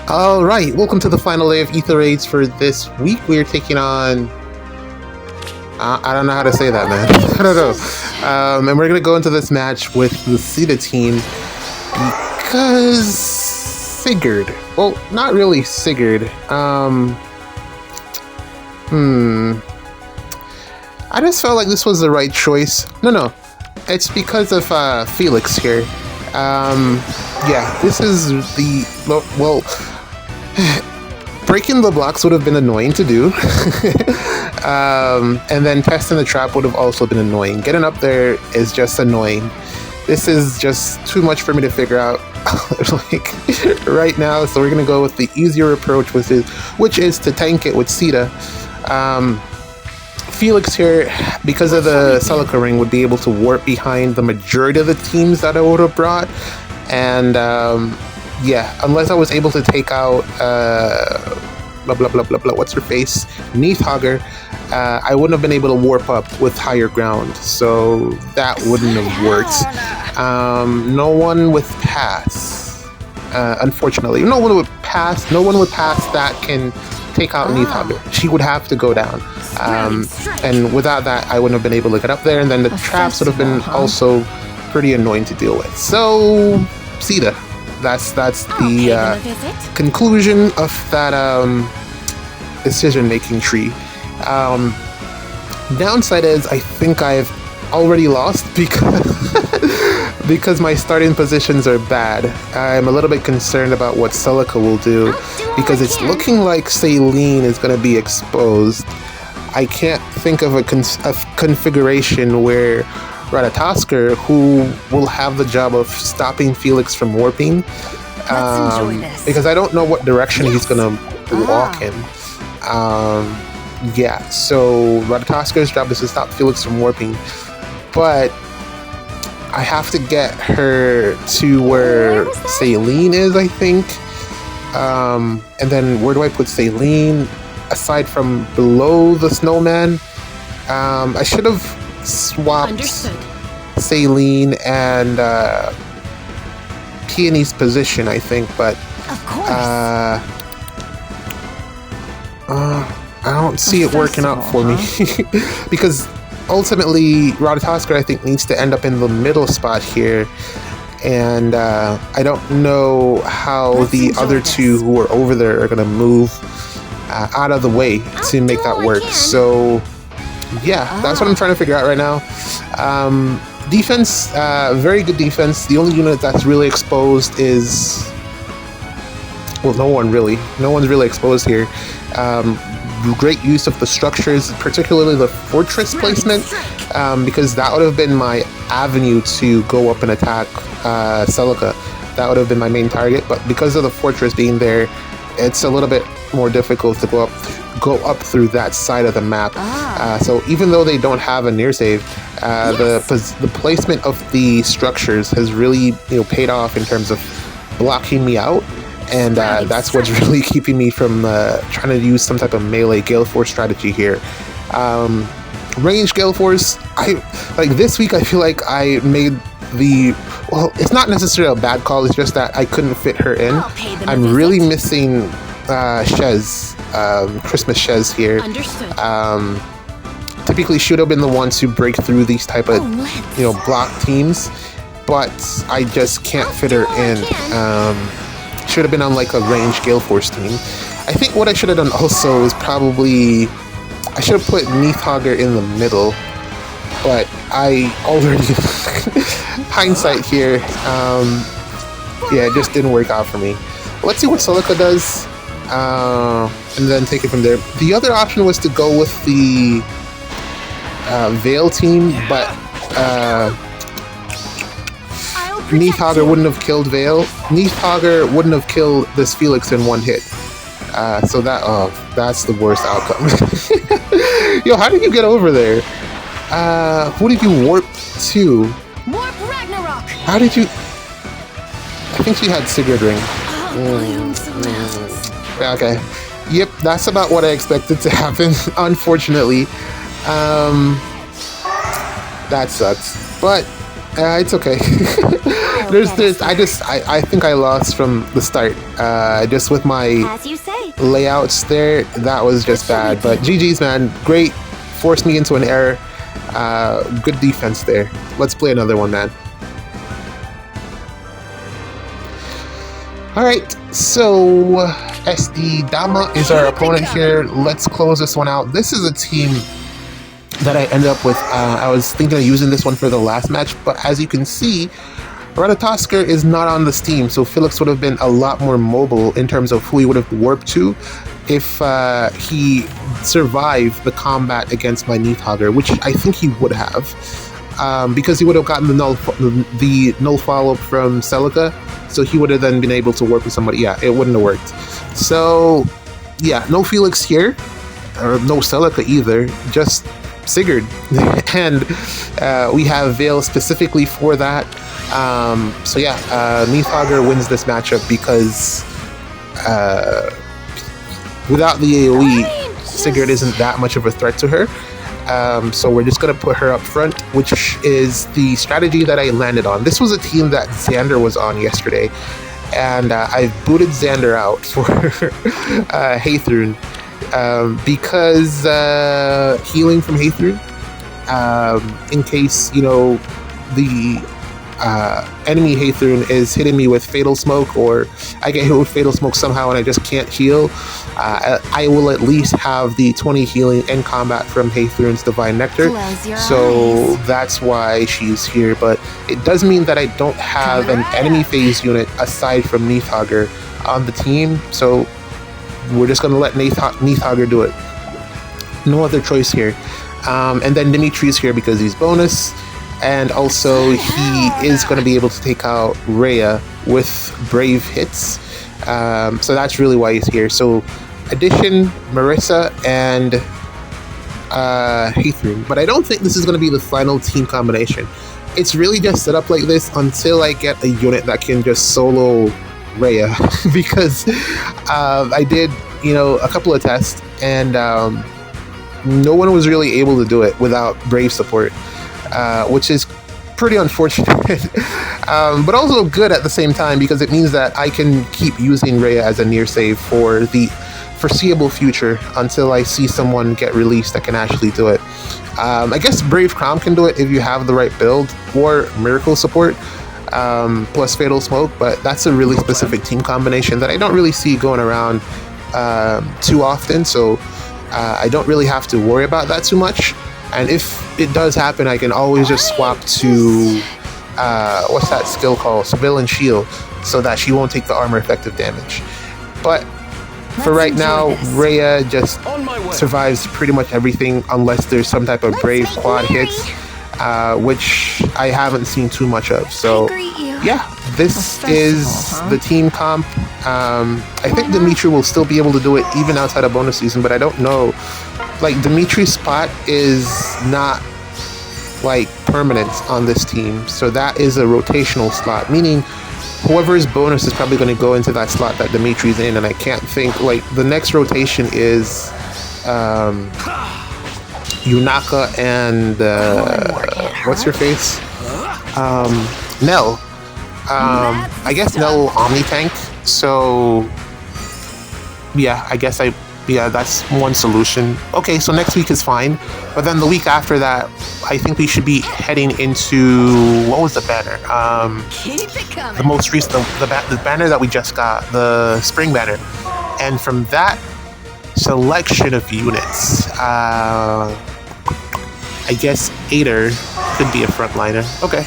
Alright, welcome to the final day of Ether raids for this week. We're taking on... I don't know how to say that, man. I don't know. And we're going to go into this match with the Sita team because... Sigurd. Well, not really Sigurd. I just felt like this was the right choice. No. It's because of Felix here. Yeah, this is the... Well, breaking the blocks would have been annoying to do. And then testing the trap would have also been annoying. Getting up there is just annoying. This is just too much for me to figure out like right now. So we're gonna go with the easier approach, which is to tank it with Sita. Felix here, because of the Celica ring, would be able to warp behind the majority of the teams that I would have brought. And yeah, unless I was able to take out what's her face, Neathhogger, I wouldn't have been able to warp up with higher ground, so that wouldn't have worked. No one with pass, unfortunately. No one with pass that can take out Neathhogger. She would have to go down. And without that, I wouldn't have been able to get up there, and then the traps would have been also pretty annoying to deal with. So, Sita. That's the conclusion of that decision-making tree. Downside is I think I've already lost because my starting positions are bad. I'm a little bit concerned about what Celica will do because it's looking like Saline is going to be exposed. I can't think of a configuration where Ratatosker, who will have the job of stopping Felix from warping, because I don't know what direction he's gonna walk in. Yeah, so Ratatosker's job is to stop Felix from warping, but I have to get her to where Saline is, I think. And then where do I put Saline aside from below the snowman? I should have swapped Saline and Peony's position, I think, but I don't see it working out for me because ultimately Ratatosker, I think, needs to end up in the middle spot here, and I don't know how the other two who are over there are going to move out of the way to make that work. So yeah, that's what I'm trying to figure out right now. Defense, very good defense. The only unit that's really exposed is... Well, no one's really exposed here. Great use of the structures, particularly the fortress placement, because that would have been my avenue to go up and attack Celica. That would have been my main target, but because of the fortress being there, it's a little bit more difficult to go up through that side of the map. So even though they don't have a near save, the placement of the structures has really paid off in terms of blocking me out, and that's what's really keeping me from trying to use some type of melee Gale Force strategy here. Range Gale Force, this week I feel like I made well, it's not necessarily a bad call, it's just that I couldn't fit her in. I'm really missing Shez, Christmas Shez here. Typically she would have been the one to break through these type of block teams, but I just can't fit her in. Should have been on like a range Gale Force team. I think what I should have done also is probably I should have put Neathhogger in the middle, but I already hindsight here, yeah, it just didn't work out for me. Let's see what Celica does, and then take it from there. The other option was to go with the Veil team, but Neathhogger wouldn't have killed Veil. Neathhogger wouldn't have killed this Felix in one hit. So that's the worst outcome. Yo, how did you get over there? Who did you warp to? How did you... I think she had Sigurd ring. Okay. Yep, that's about what I expected to happen, unfortunately. That sucks. But It's okay. I think I lost from the start. Just with my As you say. layouts there, that was just bad. But GG's, man. Great. Forced me into an error. Good defense there. Let's play another one, man. Alright, so SD Dama is our opponent here. Let's close this one out. This is a team that I ended up with. I was thinking of using this one for the last match, but as you can see, Ratatosker is not on this team, so Felix would have been a lot more mobile in terms of who he would have warped to if he survived the combat against my Nidhogger, which I think he would have, because he would have gotten the null follow-up from Celica, so he would have then been able to work with somebody. Yeah, it wouldn't have worked. So, yeah, no Felix here, or no Celica either, just Sigurd. And we have Veil specifically for that. So yeah, Nidhogger wins this matchup because without the AoE, Sigurd isn't that much of a threat to her. So we're just going to put her up front, which is the strategy that I landed on. This was a team that Xander was on yesterday, and I booted Xander out for Ather, because healing from Ather, in case, you know, the enemy Hathorn is hitting me with Fatal Smoke, or I get hit with Fatal Smoke somehow and I just can't heal, I will at least have the 20 healing in combat from Hathorn's Divine Nectar. So that's why she's here, but it does mean that I don't have an enemy phase unit aside from Nidhogger on the team, so we're just going to let Nidhogger do it. No other choice here. And then Dimitri's here because he's bonus. And also, he is going to be able to take out Rhea with Brave hits. So that's really why he's here. So, Addition, Marissa, and Hathorn. But I don't think this is going to be the final team combination. It's really just set up like this until I get a unit that can just solo Rhea. Because I did, you know, a couple of tests, and no one was really able to do it without Brave support. Which is pretty unfortunate, but also good at the same time, because it means that I can keep using Rhea as a near save for the foreseeable future until I see someone get released that can actually do it. I guess Brave Crown can do it if you have the right build, or Miracle support, plus Fatal Smoke, but that's a really specific team combination that I don't really see going around too often, so I don't really have to worry about that too much. And if it does happen, I can always just swap to, what's that skill called? Surveillance and Shield, so that she won't take the armor effective damage. But for right now, Rhea just survives pretty much everything unless there's some type of Brave quad hits, which I haven't seen too much of. So yeah, this is the team comp. I think Dimitri will still be able to do it even outside of bonus season, but I don't know. Like, Dimitri's spot is not like permanent on this team, so that is a rotational slot, meaning whoever's bonus is probably going to go into that slot that Dimitri's in, and I can't think, like, the next rotation is Yunaka and what's her face? Nell. I guess Nell will Omni Tank, so yeah, I guess that's one solution. Okay, so next week is fine, but then the week after that, I think we should be heading into, what was the banner? The most recent, the banner that we just got, the spring banner, and from that selection of units, I guess Ather could be a frontliner. Okay.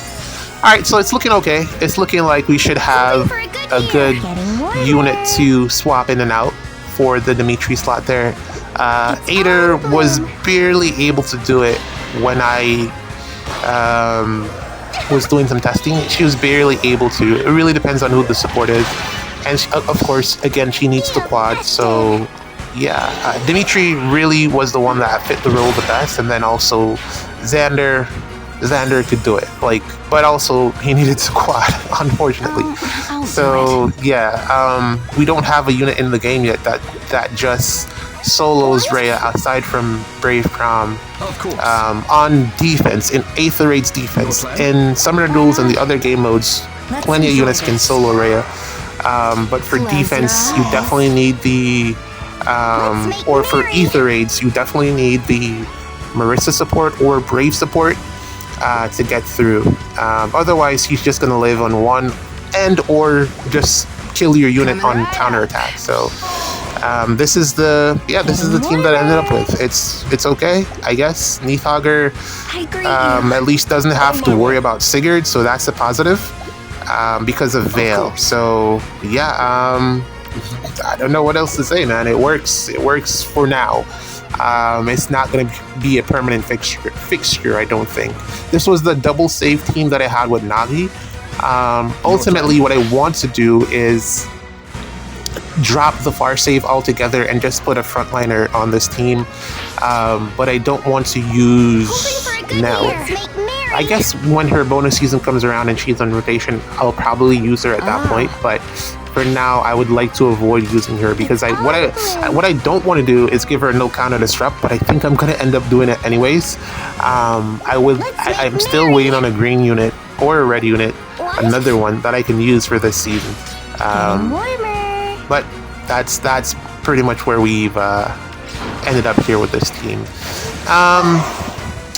Alright, so it's looking okay. It's looking like we should have a good unit to swap in and out for the Dimitri slot there. Ather was barely able to do it when I was doing some testing. She was barely able to. It really depends on who the support is. And she, of course, again, she needs the quad, so yeah. Dimitri really was the one that fit the role the best, and then also Xander could do it, like, but also he needed to quad, unfortunately. So yeah, we don't have a unit in the game yet that just solos Rhea aside from Brave Prom. On defense, in Ather Raid's defense, in Summoner Duels and the other game modes, plenty of units can solo Rhea. But for defense, you definitely need the or for Ether Raids, you definitely need the Marissa support or Brave support to get through. Otherwise, he's just going to live on one and or just kill your unit on counterattack. So this is the team that I ended up with. It's okay, I guess. Neathauger at least doesn't have to worry about Sigurd, so that's a positive because of Veil. So yeah, I don't know what else to say, man. It works. It works for now. It's not going to be a permanent fixture, I don't think. This was the double save team that I had with Nagi. Ultimately, what I want to do is drop the far save altogether and just put a frontliner on this team. But I don't want to use Nell. I guess when her bonus season comes around and she's on rotation, I'll probably use her at that point. But for now, I would like to avoid using her because what I don't want to do is give her no counter disrupt, but I think I'm gonna end up doing it anyways. I'm still waiting on a green unit or a red unit, another one that I can use for this season. But that's pretty much where we've ended up here with this team.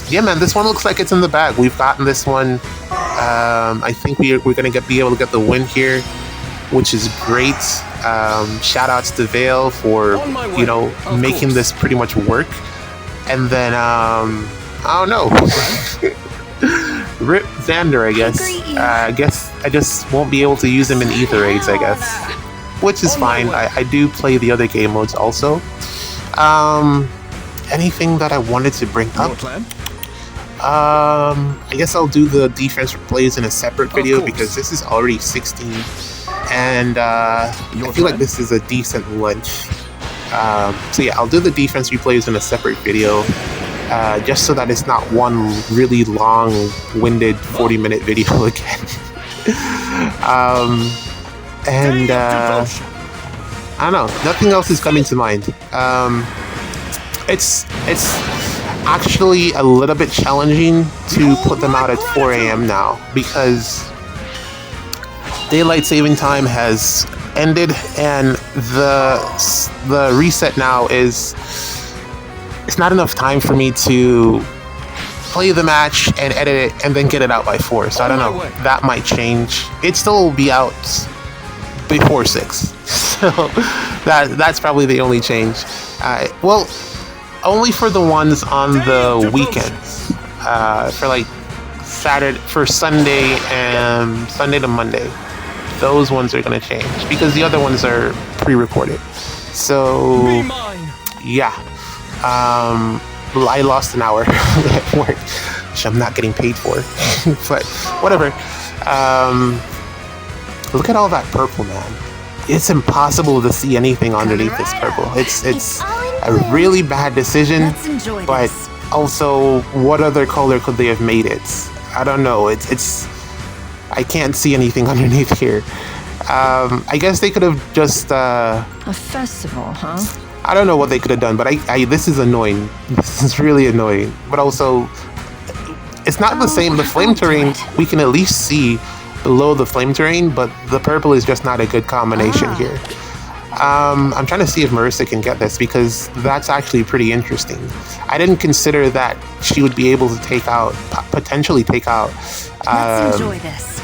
Yeah, man, this one looks like it's in the bag. We've gotten this one. I think we're gonna be able to get the win here, which is great. Shout outs to Vale for, making this pretty much work. And then, I don't know. Rip Xander, I guess. I guess I just won't be able to use him in Ether Raids, I guess. Which is fine. I do play the other game modes also. Anything that I wanted to bring up? I guess I'll do the defense plays in a separate video because this is already 16. And I feel like this is a decent length. So yeah, I'll do the defense replays in a separate video, just so that it's not one really long-winded 40-minute video again. I don't know, nothing else is coming to mind. It's actually a little bit challenging to put them out at 4 a.m. now because daylight saving time has ended and the reset now is it's not enough time for me to play the match and edit it and then get it out by 4. So I don't know, that might change. It still will be out before 6. So that's probably the only change. Well, only for the ones on the weekends. For like Sunday and Sunday to Monday. Those ones are going to change because the other ones are pre-recorded. So yeah, I lost an hour at work, which I'm not getting paid for. But whatever. Look at all that purple, man. It's impossible to see anything underneath this purple. It's a really bad decision, but also, what other color could they have made it? I don't know. It's I can't see anything underneath here. I guess they could have just a festival, huh? I don't know what they could have done, but this is annoying. This is really annoying. But also, it's not the same. The flame terrain we can at least see below the flame terrain, but the purple is just not a good combination here. I'm trying to see if Marissa can get this because that's actually pretty interesting. I didn't consider that she would be able to potentially take out Let's enjoy this.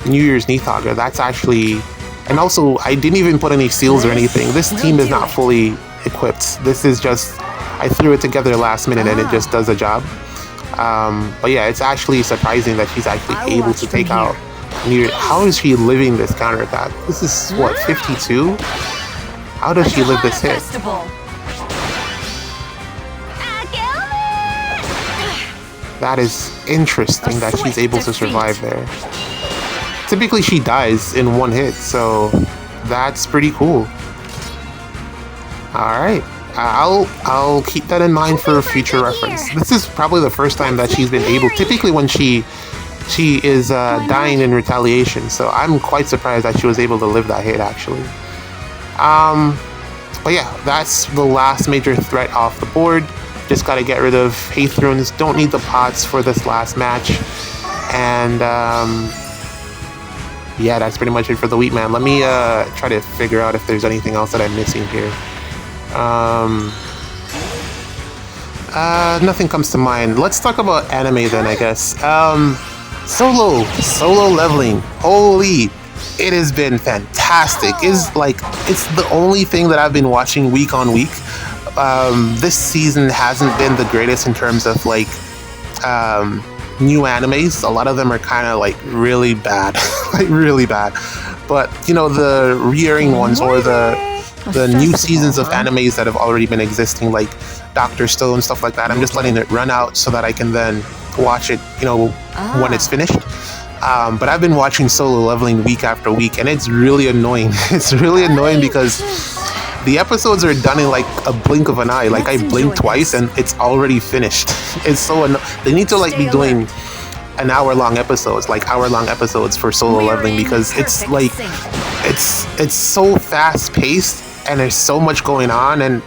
New Year's Neathauger. That's actually, and also I didn't even put any seals or anything. This team is not fully equipped. This is just, I threw it together last minute and it just does a job. But yeah, it's actually surprising that she's actually able to take out New Year. How is she living this counterattack? This is what, 52? How does she live this hit? That is interesting that she's able to survive there. Typically she dies in one hit, so that's pretty cool. Alright, I'll keep that in mind for future reference. This is probably the first time that she's been able, typically when she she is dying in retaliation. So I'm quite surprised that she was able to live that hit, actually. But yeah, that's the last major threat off the board. Just got to get rid of Hathrunes. Don't need the pots for this last match. And yeah, that's pretty much it for the Wheat Man. Let me try to figure out if there's anything else that I'm missing here. Nothing comes to mind. Let's talk about anime then, I guess. Solo leveling. Holy, it has been fantastic. It's the only thing that I've been watching week on week. This season hasn't been the greatest in terms of new animes. A lot of them are kind of really bad, really bad. But the re-airing ones or the new seasons of animes that have already been existing, like Doctor Stone, stuff like that, I'm just letting it run out so that I can then watch it, when it's finished. But I've been watching Solo Leveling week after week, and it's really annoying. It's really annoying because the episodes are done in a blink of an eye. I blink twice and it's already finished. It's so they need to be doing an hour-long episodes, hour-long episodes for Solo Leveling, because it's it's so fast-paced and there's so much going on, and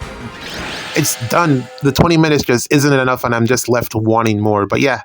it's done. The 20 minutes just isn't enough, and I'm just left wanting more. But yeah,